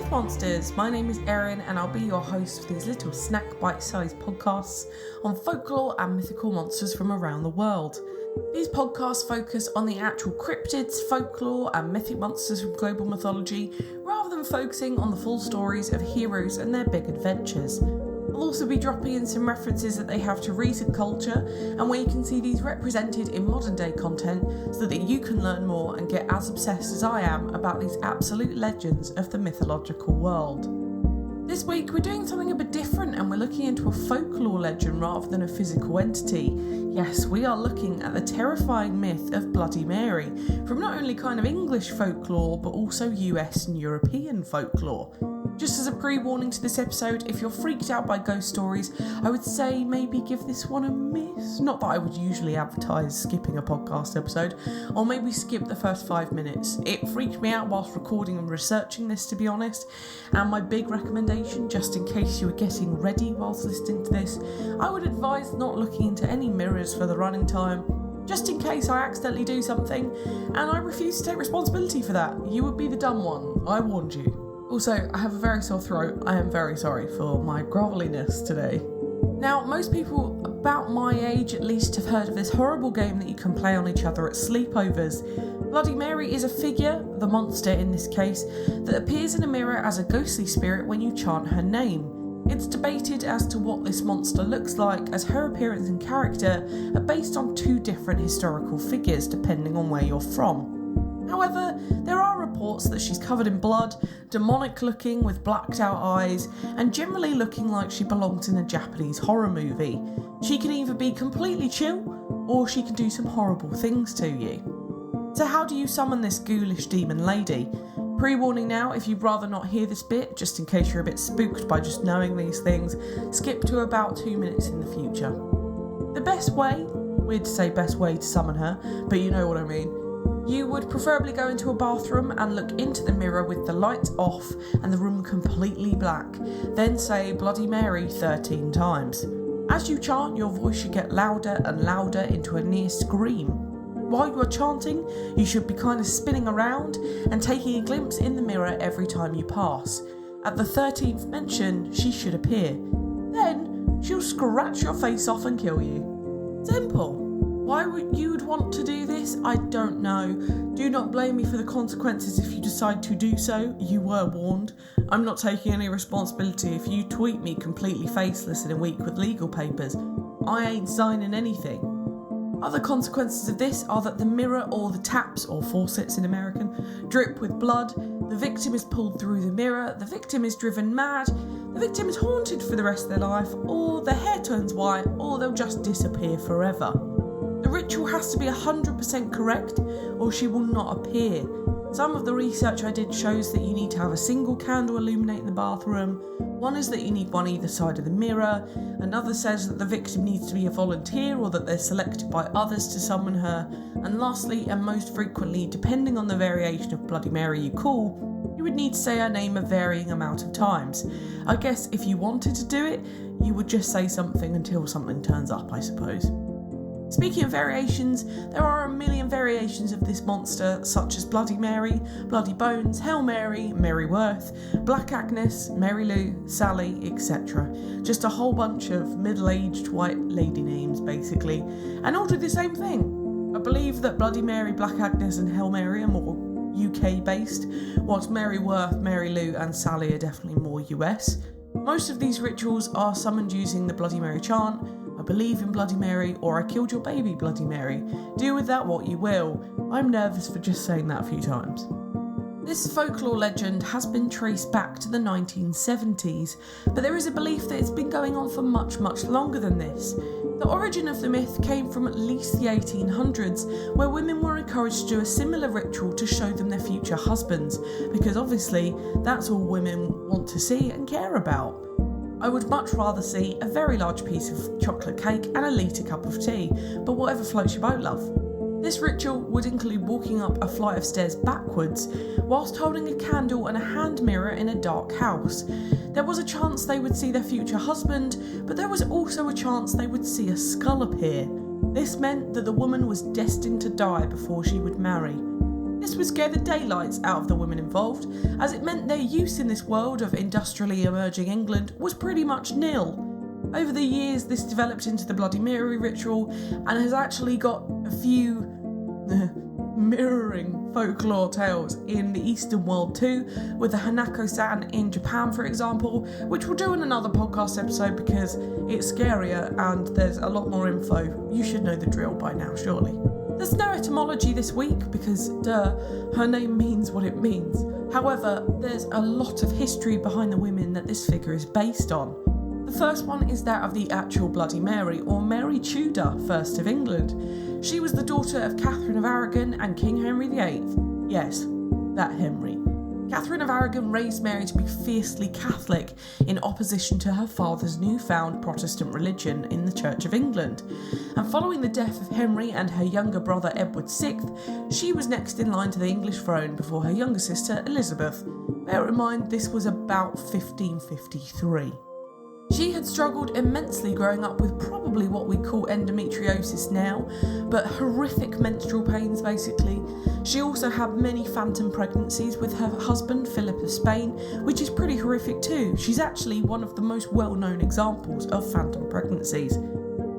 Myth Monsters, my name is Erin and I'll be your host for these little snack bite-sized podcasts on folklore and mythical monsters from around the world. These podcasts focus on the actual cryptids, folklore and mythic monsters from global mythology rather than focusing on the full stories of heroes and their big adventures. I'll also be dropping in some references that they have to recent culture and where you can see these represented in modern day content so that you can learn more and get as obsessed as I am about these absolute legends of the mythological world. This week we're doing something a bit different and we're looking into a folklore legend rather than a physical entity. Yes, we are looking at the terrifying myth of Bloody Mary from not only kind of English folklore but also US and European folklore. Just as a pre-warning to this episode, if you're freaked out by ghost stories, I would say maybe give this one a miss. Not that I would usually advertise skipping a podcast episode, or maybe skip the first 5 minutes. It freaked me out whilst recording and researching this, to be honest, and my big recommendation, just in case you were getting ready whilst listening to this, I would advise not looking into any mirrors for the running time, just in case I accidentally do something, and I refuse to take responsibility for that. You would be the dumb one, I warned you. Also, I have a very sore throat. I am very sorry for my groveliness today. Now, most people about my age at least have heard of this horrible game that you can play on each other at sleepovers. Bloody Mary is a figure, the monster in this case, that appears in a mirror as a ghostly spirit when you chant her name. It's debated as to what this monster looks like, as her appearance and character are based on two different historical figures depending on where you're from. However, there are reports that she's covered in blood, demonic looking with blacked out eyes, and generally looking like she belongs in a Japanese horror movie. She can either be completely chill, or she can do some horrible things to you. So how do you summon this ghoulish demon lady? Pre-warning now, if you'd rather not hear this bit, just in case you're a bit spooked by just knowing these things, skip to about 2 minutes in the future. The best way, weird to say best way to summon her, but you know what I mean. You would preferably go into a bathroom and look into the mirror with the lights off and the room completely black. Then say Bloody Mary 13 times. As you chant, your voice should get louder and louder into a near scream. While you are chanting, you should be kind of spinning around and taking a glimpse in the mirror every time you pass. At the 13th mention, she should appear. Then, she'll scratch your face off and kill you. Simple. Why you would want to do this, I don't know. Do not blame me for the consequences if you decide to do so. You were warned. I'm not taking any responsibility if you tweet me completely faceless in a week with legal papers. I ain't signing anything. Other consequences of this are that the mirror or the taps, or faucets in American, drip with blood, the victim is pulled through the mirror, the victim is driven mad, the victim is haunted for the rest of their life, or their hair turns white, or they'll just disappear forever. The ritual has to be 100% correct or she will not appear. Some of the research I did shows that you need to have a single candle illuminating the bathroom. One is that you need one either side of the mirror. Another says that the victim needs to be a volunteer or that they're selected by others to summon her. And lastly, and most frequently, depending on the variation of Bloody Mary you call, you would need to say her name a varying amount of times. I guess if you wanted to do it, you would just say something until something turns up, I suppose. Speaking of variations, there are a million variations of this monster, such as Bloody Mary, Bloody Bones, Hail Mary, Mary Worth, Black Agnes, Mary Lou, Sally, etc. Just a whole bunch of middle-aged white lady names, basically, and all do the same thing. I believe that Bloody Mary, Black Agnes and Hail Mary are more UK-based, whilst Mary Worth, Mary Lou and Sally are definitely more US. Most of these rituals are summoned using the Bloody Mary chant, I believe in Bloody Mary, or I killed your baby, Bloody Mary. Do with that what you will. I'm nervous for just saying that a few times. This folklore legend has been traced back to the 1970s, but there is a belief that it's been going on for much, much longer than this. The origin of the myth came from at least the 1800s, where women were encouraged to do a similar ritual to show them their future husbands, because obviously that's all women want to see and care about. I would much rather see a very large piece of chocolate cake and a litre cup of tea, but whatever floats your boat, love. This ritual would include walking up a flight of stairs backwards, whilst holding a candle and a hand mirror in a dark house. There was a chance they would see their future husband, but there was also a chance they would see a skull appear. This meant that the woman was destined to die before she would marry. This would scare the daylights out of the women involved, as it meant their use in this world of industrially emerging England was pretty much nil. Over the years, this developed into the Bloody Mary ritual and has actually got a few mirroring folklore tales in the Eastern world too, with the Hanako-san in Japan, for example, which we'll do in another podcast episode because it's scarier and there's a lot more info. You should know the drill by now, surely. There's no etymology this week because, her name means what it means. However, there's a lot of history behind the women that this figure is based on. The first one is that of the actual Bloody Mary, or Mary Tudor, First of England. She was the daughter of Catherine of Aragon and King Henry VIII. Yes, that Henry. Catherine of Aragon raised Mary to be fiercely Catholic in opposition to her father's newfound Protestant religion in the Church of England. And following the death of Henry and her younger brother Edward VI, she was next in line to the English throne before her younger sister Elizabeth. Bear in mind this was about 1553. She had struggled immensely growing up with probably what we call endometriosis now, but horrific menstrual pains basically. She also had many phantom pregnancies with her husband Philip of Spain, which is pretty horrific too. She's actually one of the most well-known examples of phantom pregnancies.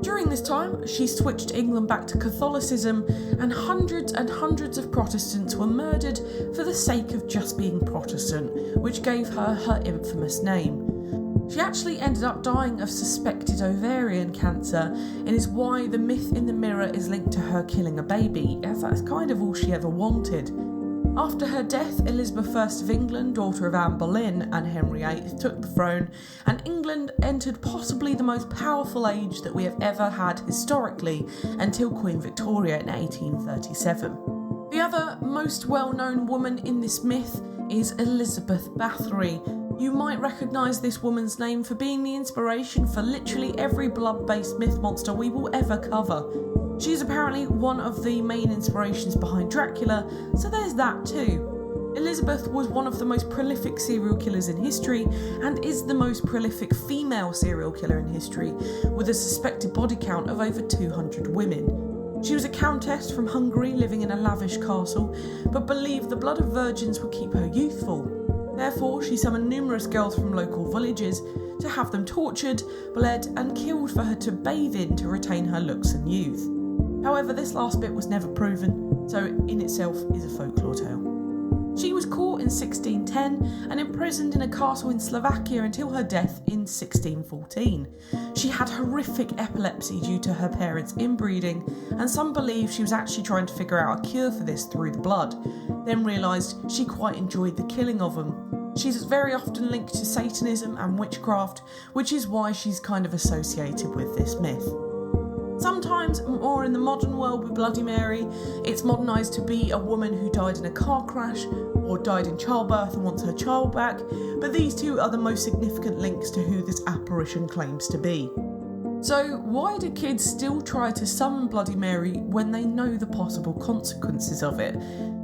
During this time, she switched England back to Catholicism, and hundreds of Protestants were murdered for the sake of just being Protestant, which gave her her infamous name. She actually ended up dying of suspected ovarian cancer, and is why the myth in the mirror is linked to her killing a baby, as that's kind of all she ever wanted. After her death, Elizabeth I of England, daughter of Anne Boleyn, and Henry VIII took the throne, and England entered possibly the most powerful age that we have ever had historically, until Queen Victoria in 1837. The other most well-known woman in this myth is Elizabeth Bathory. You might recognise this woman's name for being the inspiration for literally every blood-based myth monster we will ever cover. She is apparently one of the main inspirations behind Dracula, so there's that too. Elizabeth was one of the most prolific serial killers in history, and is the most prolific female serial killer in history, with a suspected body count of over 200 women. She was a countess from Hungary living in a lavish castle, but believed the blood of virgins would keep her youthful. Therefore, she summoned numerous girls from local villages to have them tortured, bled and killed for her to bathe in to retain her looks and youth. However, this last bit was never proven, so in itself is a folklore tale. She was caught in 1610 and imprisoned in a castle in Slovakia until her death in 1614. She had horrific epilepsy due to her parents' inbreeding, and some believe she was actually trying to figure out a cure for this through the blood, then realised she quite enjoyed the killing of them. She's very often linked to Satanism and witchcraft, which is why she's kind of associated with this myth. Sometimes, more in the modern world with Bloody Mary, it's modernised to be a woman who died in a car crash or died in childbirth and wants her child back, but these two are the most significant links to who this apparition claims to be. So why do kids still try to summon Bloody Mary when they know the possible consequences of it?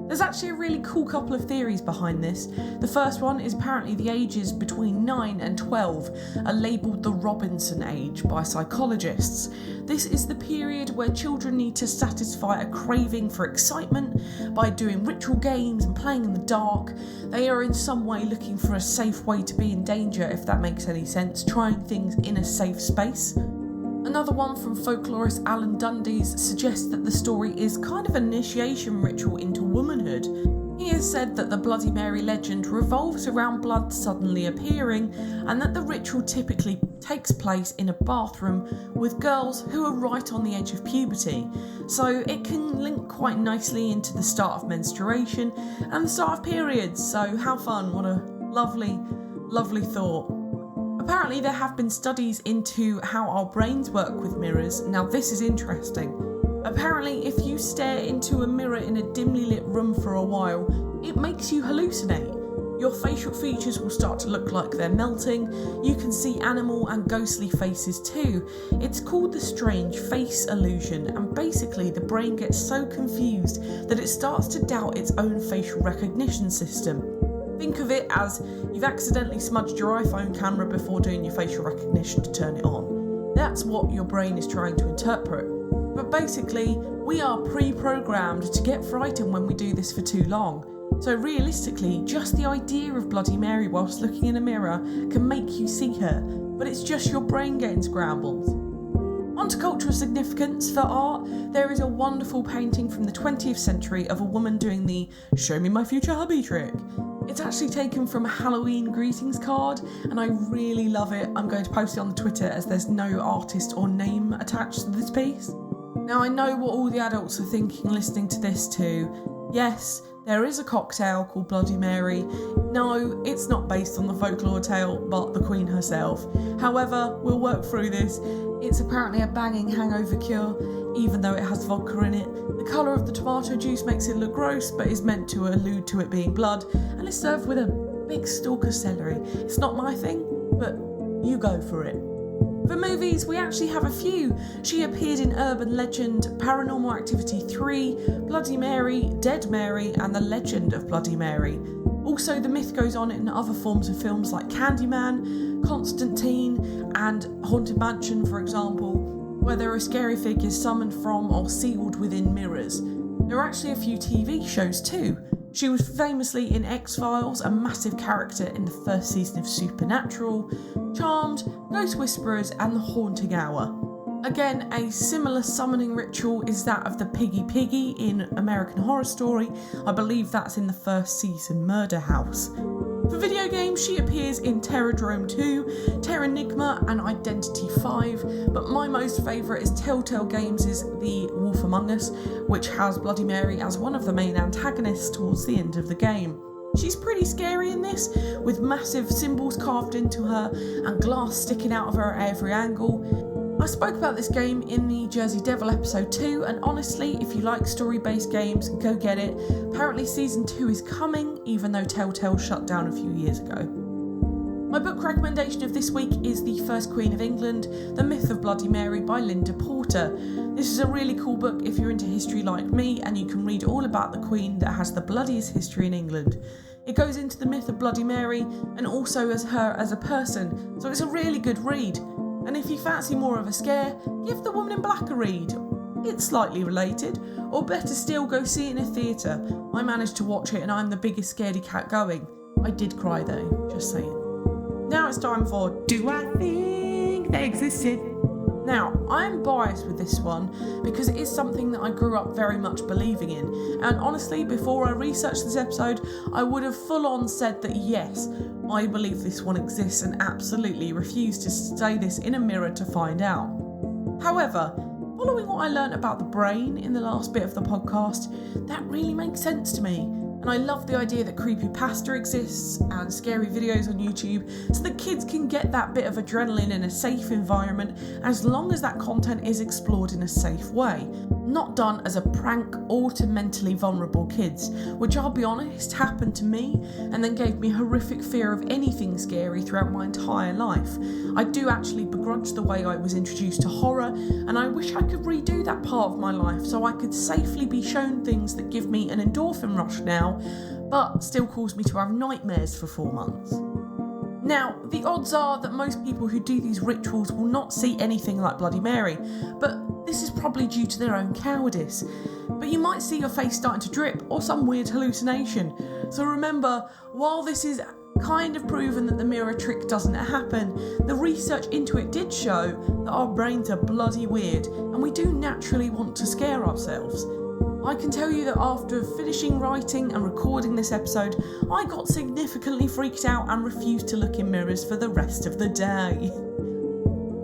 There's actually a really cool couple of theories behind this. The first one is apparently the ages between 9 and 12 are labelled the Robinson age by psychologists. This is the period where children need to satisfy a craving for excitement by doing ritual games and playing in the dark. They are in some way looking for a safe way to be in danger, if that makes any sense, trying things in a safe space. Another one from folklorist Alan Dundes suggests that the story is kind of an initiation ritual into womanhood. He has said that the Bloody Mary legend revolves around blood suddenly appearing, and that the ritual typically takes place in a bathroom with girls who are right on the edge of puberty. So it can link quite nicely into the start of menstruation and the start of periods. So how fun, what a lovely thought. Apparently there have been studies into how our brains work with mirrors. Now this is interesting. Apparently if you stare into a mirror in a dimly lit room for a while, it makes you hallucinate. Your facial features will start to look like they're melting. You can see animal and ghostly faces too. It's called the strange face illusion, and basically the brain gets so confused that it starts to doubt its own facial recognition system. Think of it as you've accidentally smudged your iPhone camera before doing your facial recognition to turn it on. That's what your brain is trying to interpret. But basically, we are pre-programmed to get frightened when we do this for too long. So realistically, just the idea of Bloody Mary whilst looking in a mirror can make you see her, but it's just your brain getting scrambled. On to cultural significance for art, there is a wonderful painting from the 20th century of a woman doing the "show me my future hubby" trick. It's actually taken from a Halloween greetings card, and I really love it. I'm going to post it on Twitter as there's no artist or name attached to this piece. Now I know what all the adults are thinking listening to this too. Yes, there is a cocktail called Bloody Mary. No, it's not based on the folklore tale, but the Queen herself. However, we'll work through this. It's apparently a banging hangover cure, even though it has vodka in it. The colour of the tomato juice makes it look gross, but is meant to allude to it being blood, and is served with a big stalk of celery. It's not my thing, but you go for it. For movies, we actually have a few. She appeared in Urban Legend, Paranormal Activity 3, Bloody Mary, Dead Mary, and The Legend of Bloody Mary. Also, the myth goes on in other forms of films like Candyman, Constantine, and Haunted Mansion, for example, where there are scary figures summoned from or sealed within mirrors. There are actually a few TV shows too. She was famously in X-Files, a massive character in the first season of Supernatural, Charmed, Ghost Whisperers, and The Haunting Hour. Again, a similar summoning ritual is that of the Piggy Piggy in American Horror Story. I believe that's in the first season Murder House. For video games, she appears in Terradrome 2, Terranigma, and Identity 5, but my most favourite is Telltale Games' The Wolf Among Us, which has Bloody Mary as one of the main antagonists towards the end of the game. She's pretty scary in this, with massive symbols carved into her and glass sticking out of her at every angle. I spoke about this game in the Jersey Devil episode 2, and honestly, if you like story-based games, go get it. Apparently season 2 is coming, even though Telltale shut down a few years ago. My book recommendation of this week is The First Queen of England, The Myth of Bloody Mary by Linda Porter. This is a really cool book if you're into history like me, and you can read all about the Queen that has the bloodiest history in England. It goes into the myth of Bloody Mary and also as her as a person, so it's a really good read. And if you fancy more of a scare, give The Woman in Black a read. It's slightly related, or better still, go see it in a theatre. I managed to watch it and I'm the biggest scaredy cat going. I did cry though, just saying. Now it's time for Do I Think They Existed? Now, I'm biased with this one because it is something that I grew up very much believing in, and honestly, before I researched this episode, I would have full on said that yes, I believe this one exists and absolutely refuse to say this in a mirror to find out. However, following what I learnt about the brain in the last bit of the podcast, that really makes sense to me. And I love the idea that creepypasta exists and scary videos on YouTube so that kids can get that bit of adrenaline in a safe environment as long as that content is explored in a safe way. Not done as a prank or to mentally vulnerable kids, which I'll be honest happened to me and then gave me horrific fear of anything scary throughout my entire life. I do actually begrudge the way I was introduced to horror, and I wish I could redo that part of my life so I could safely be shown things that give me an endorphin rush now, but still cause me to have nightmares for 4 months. Now, the odds are that most people who do these rituals will not see anything like Bloody Mary, but this is probably due to their own cowardice. But you might see your face starting to drip or some weird hallucination. So remember, while this is kind of proven that the mirror trick doesn't happen, the research into it did show that our brains are bloody weird and we do naturally want to scare ourselves. I can tell you that after finishing writing and recording this episode, I got significantly freaked out and refused to look in mirrors for the rest of the day.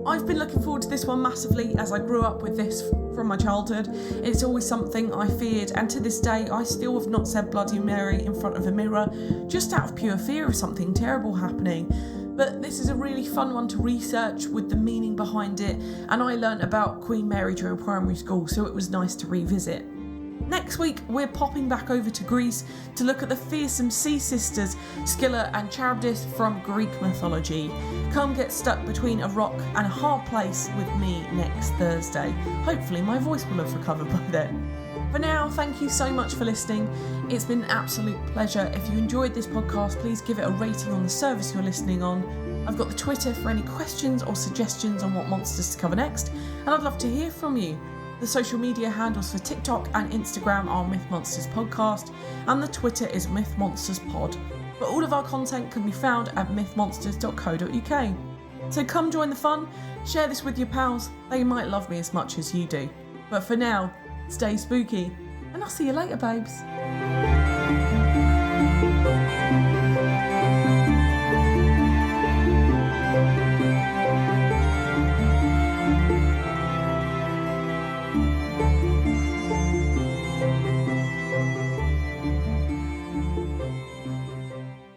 I've been looking forward to this one massively as I grew up with this from my childhood. It's always something I feared, and to this day I still have not said Bloody Mary in front of a mirror, just out of pure fear of something terrible happening. But this is a really fun one to research with the meaning behind it, and I learnt about Queen Mary during primary school, so it was nice to revisit. Next week, we're popping back over to Greece to look at the fearsome sea sisters, Scylla and Charybdis from Greek mythology. Come get stuck between a rock and a hard place with me next Thursday. Hopefully my voice will have recovered by then. For now, thank you so much for listening. It's been an absolute pleasure. If you enjoyed this podcast, please give it a rating on the service you're listening on. I've got the Twitter for any questions or suggestions on what monsters to cover next, and I'd love to hear from you. The social media handles for TikTok and Instagram are Myth Monsters Podcast, and the Twitter is Myth Monsters Pod. But all of our content can be found at mythmonsters.co.uk. So come join the fun, share this with your pals, they might love me as much as you do. But for now, stay spooky, and I'll see you later, babes.